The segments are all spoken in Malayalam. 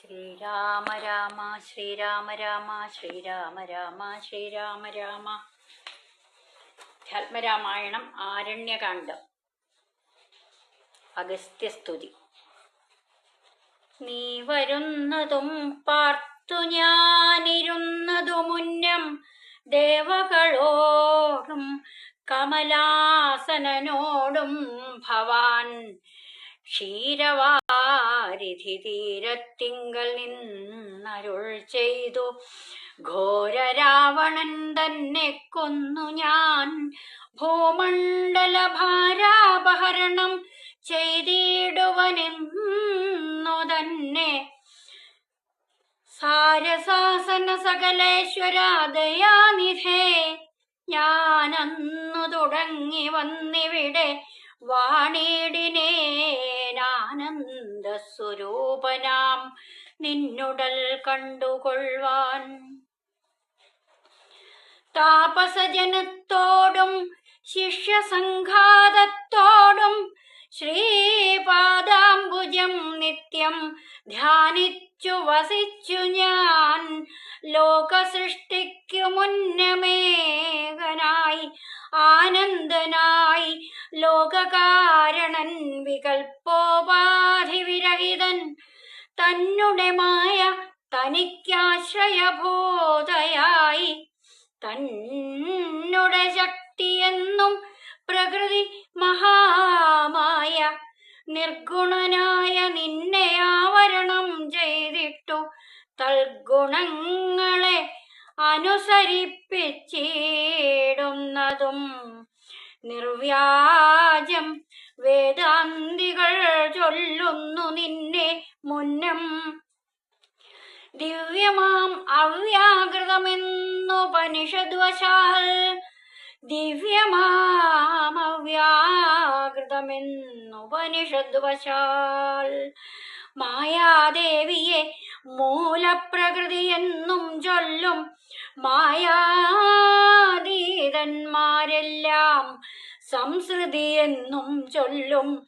ശ്രീരാമ രാമ ശ്രീരാമ രാമ ശ്രീരാമ രാമ ശ്രീരാമ രാമ. അധ്യാത്മരാമായണം ആരണ്യകാണ്ഡം. അഗസ്ത്യസ്തുതി. നീ വരുന്നതും പാർത്തു ഞാനിരുന്നതു മുന്നം ദേവകളോടും കമലാസനനോടും ഭവാൻ ക്ഷീരവാരിധി തീരത്തിങ്കൽ നിന്നരുൾ ചെയ്തു. ഘോരരാവണൻ തന്നെ കൊന്നു ഞാൻ ഭൂമണ്ഡല ഭാരാപഹരണം ചെയ്തിടുവനെന്നു തന്നെ. സാരസാസന സകലേശ്വരാദയാനിധേ ഞാനന്നു തുടങ്ങി വന്നിവിടെ വാണിടിനേനാനന്ദസ്വരൂപനാം നിന്നുടൽ കണ്ടുകൊള്ളുവാൻ. താപസജനത്തോടും ശിഷ്യസംഘാതത്തോടും ശ്രീപാദാംബുജം നിത്യം ധ്യാനിച്ചു വസിച്ചു ഞാൻ. ലോകസൃഷ്ടിക്കു മുന്നമേകനായി ആനന്ദനായി ലോകകാരണൻ വികൽപ്പോപാധിവിരഹിതൻ തന്നുടെ മായ തനിക്കാശ്രയബോധയായി. തന്നുടെ ശക്തിയെന്നും പ്രകൃതി മഹാമായ നിർഗുണനായ നിന്നെ ആവരണം ചെയ്തിട്ടു തൽഗുണങ്ങളെ അനുസരിപ്പിച്ചിടുന്നതും നിർവ്യാജം വേദാന്തികൾ ചൊല്ലുന്നു നിന്നെ മുന്നം. ദിവ്യമാം അവ്യാകൃതമെന്നുപനിഷദ്വശാൽ ദിവ്യമാമവ്യാകൃതമെന്നുപനിഷദ്വശാൽ മായാദേവിയെ മൂലപ്രകൃതിയെന്നും ചൊല്ലും. മായാതീതന്മാരെല്ലാം സംസൃതിയെന്നും ചൊല്ലും.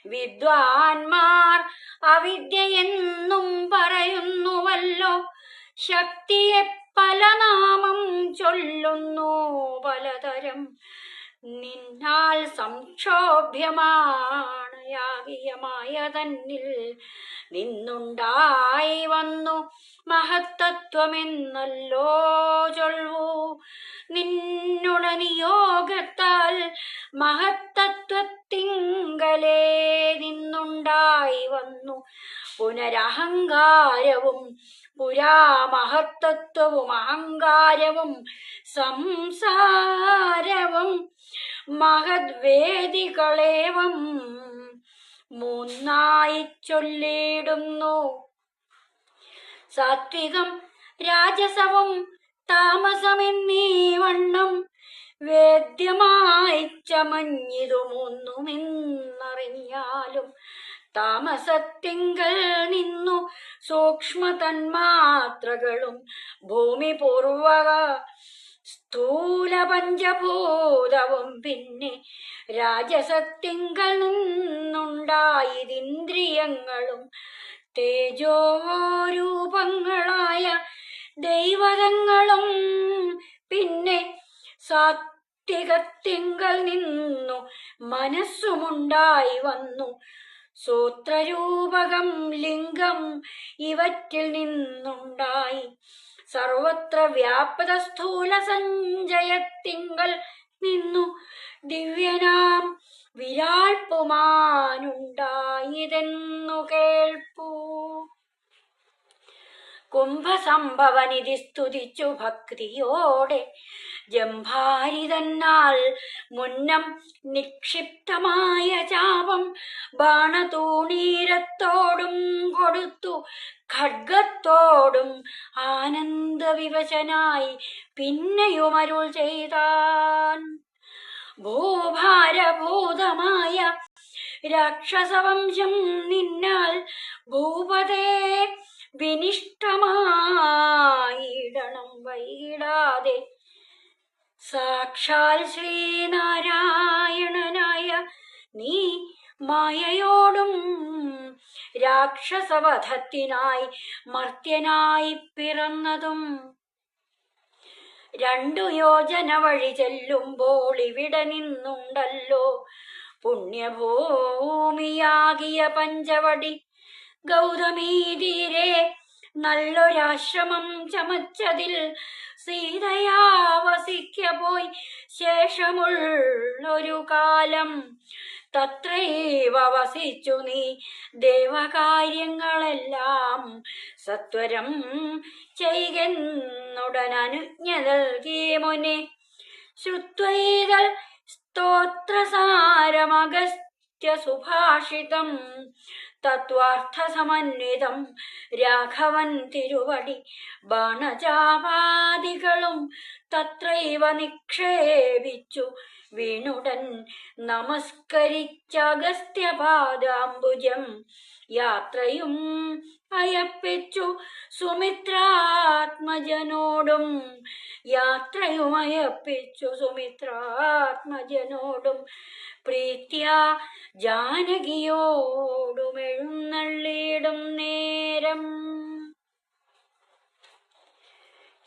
വിദ്വാൻമാർ അവിദ്യയെന്നും പറയുന്നുവല്ലോ. ശക്തിയെ പല നാമം ചൊല്ലുന്നു പലതരം. നിന്നാൽ സംക്ഷോഭ്യമാണ് യാഗീയമായ തന്നിൽ നിന്നുണ്ടായി വന്നു മഹത്തത്വമെന്നല്ലോ ചൊൽവൂ. നിന്നുട നിയോഗത്താൽ മഹത്തത്വത്തിങ്കലേ നിന്നുണ്ടായി വന്നു പുനരഹങ്കാരവും. പുരാമഹത്തത്വവും അഹങ്കാരവും സംസാരവും മഹദ്വേദികളേവം മൂന്നായി ചൊല്ലിടുന്നു. സാത്വികം രാജസവും താമസമെന്നീ വണ്ണം വേദ്യമായി ചമഞ്ഞിതു മൂന്നുമെന്നറിഞ്ഞാലും താമസത്തിങ്കൽ നിന്നു സൂക്ഷ്മ തന്മാത്രകളും ഭൂമി പൂർവക സ്ഥൂല പഞ്ചഭൂതവും പിന്നെ രാജസത്തിങ്കൽ നിന്നുണ്ടായതിന്ദ്രിയങ്ങളും തേജോരൂപങ്ങളായ ദൈവതങ്ങളും പിന്നെ സാത്വികത്തിങ്കൽ നിന്നു മനസ്സുമുണ്ടായി വന്നു. സൂത്രരൂപകം ലിംഗം ഇവറ്റിൽ നിന്നുണ്ടായി. സർവത്ര വ്യാപൃത സ്ഥൂല സഞ്ചയത്തിങ്കൽ നിന്നു ദിവ്യനാം വിരാൽപുമാനുണ്ടായതെന്നു കേൾപ്പൂ. കുംഭസംഭവനിധി സ്തുതിച്ചു ഭക്തിയോടെ ജംഭാരിതന്നാൽ മുന്നം നിക്ഷിപ്തമായ ചാപം ബാണതൂണീരത്തോടും കൊടുത്തു ഖഡ്ഗത്തോടും ആനന്ദവിവശനായി പിന്നെയുമരുൾ ചെയ്താൻ. ഭൂഭാരഭൂതമായ രാക്ഷസവംശം നിന്നാൽ ഭൂപതേ വിനിഷ്ടമായിടണം വൈകിടാതെ. സാക്ഷാൽ ശ്രീനാരായണനായ നീ മായയോടും രാക്ഷസവധത്തിനായി മർത്യനായി പിറന്നതും. 2 യോജന വഴി ചെല്ലുമ്പോൾ ഇവിടെ നിന്നുണ്ടല്ലോ പുണ്യഭൂമിയാകിയ പഞ്ചവടി. ഗൗതമീ തീരെ നല്ലൊരാശ്രമം ചമച്ചതിൽ സീതയാ വസിക്ക പോയി ശേഷമുള്ളൊരു കാലം. തത്രൈവ വസിച്ചു നീ ദേവകാര്യങ്ങളെല്ലാം സത്വരം ചെയ്കെന്നുടനനുജ്ഞ നൽകി മുനെ. ശ്രുത്വൈതൽ സ്തോത്രസാരമഗസ്ത്യ സുഭാഷിതം തത്വാർത്ഥസമന്വിതം രാഘവൻ തിരുവടി. ബാണചാപാദികളും തത്രൈവ നിക്ഷേപിച്ചു വീണുടൻ നമസ്കരിച്ചഗസ്ത്യപാദാംബുജം. യാത്രയും അയപ്പിച്ചു സുമിത്രാത്മജനോടും സുമിത്രാത്മജനോടും പ്രീത്യാ ജാനകിയോടും എഴുന്നള്ളിയിടും നേരം.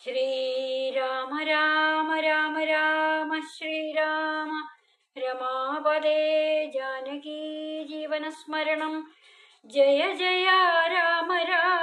ശ്രീരാമ രാമ രാമ രാമ ശ്രീരാമ രമാപദേ ജാനകീ ജീവനസ്മരണം. ജയ ജയ രാമ രാമ